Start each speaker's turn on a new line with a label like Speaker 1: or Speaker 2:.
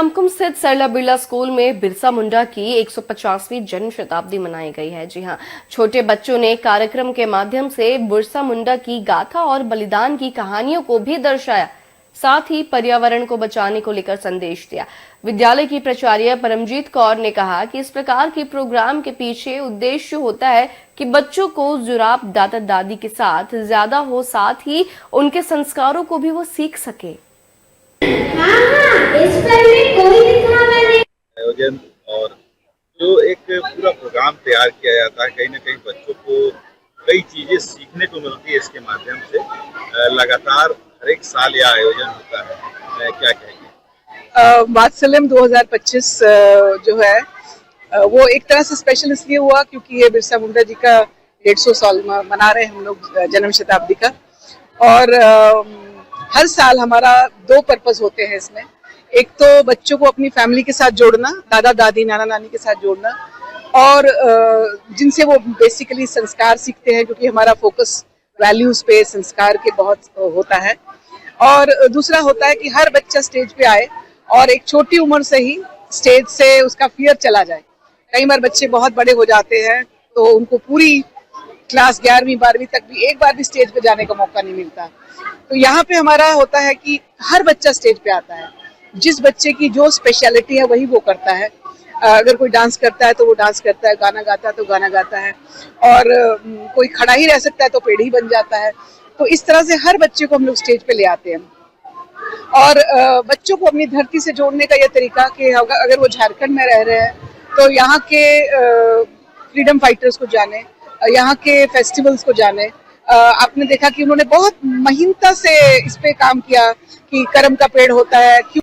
Speaker 1: नामकुम स्थित सरला बिरला स्कूल में बिरसा मुंडा की 150वीं जन्म शताब्दी मनाई गई है। जी हां, छोटे बच्चों ने कार्यक्रम के माध्यम से बिरसा मुंडा की गाथा और बलिदान की कहानियों को भी दर्शाया, साथ ही पर्यावरण को बचाने को लेकर संदेश दिया। विद्यालय की प्राचार्य परमजीत कौर ने कहा कि इस प्रकार के प्रोग्राम के पीछे उद्देश्य होता है कि बच्चों को जुड़ाव दादा दादी के साथ ज्यादा हो, साथ ही उनके संस्कारों को भी वो सीख सके।
Speaker 2: इस पर में कोई दिखावा नहीं।
Speaker 3: आयोजन और जो एक पूरा प्रोग्राम तैयार किया जाता है, कहीं ना कहीं बच्चों को कई चीजें सीखने को मिलती है। इसके माध्यम से लगातार हर एक साल यह आयोजन होता है। क्या कहेंगे?
Speaker 4: वात्सल्यम 2025 जो है वो एक तरह से स्पेशल इसलिए हुआ क्योंकि ये बिरसा मुंडा जी का 150 साल मना रहे हैं हम लोग, जन्म शताब्दी का। और हर साल हमारा दो पर्पस होते हैं इसमें। एक तो बच्चों को अपनी फैमिली के साथ जोड़ना, दादा दादी नाना नानी के साथ जोड़ना, और जिनसे वो बेसिकली संस्कार सीखते हैं, क्योंकि हमारा फोकस वैल्यूज पे, संस्कार के बहुत होता है। और दूसरा होता है कि हर बच्चा स्टेज पे आए और एक छोटी उम्र से ही स्टेज से उसका फियर चला जाए। कई बार बच्चे बहुत बड़े हो जाते हैं तो उनको पूरी क्लास 11वीं 12वीं तक भी एक बार भी स्टेज पे जाने का मौका नहीं मिलता। तो यहाँ पे हमारा होता है कि हर बच्चा स्टेज पे आता है, जिस बच्चे की जो स्पेशलिटी है वही वो करता है। अगर कोई डांस करता है तो वो डांस करता है, गाना गाता है तो गाना गाता है, और कोई खड़ा ही रह सकता है तो पेड़ ही बन जाता है। तो इस तरह से हर बच्चे को हम लोग स्टेज पे ले आते हैं। और बच्चों को अपनी धरती से जोड़ने का ये तरीका कि अगर वो झारखंड में रह रहे हैं तो यहाँ के फ्रीडम फाइटर्स को जाने, यहाँ के फेस्टिवल्स को जाने। आपने देखा कि उन्होंने बहुत महीनता से इस पे काम किया कि करम का पेड़ होता है, क्यों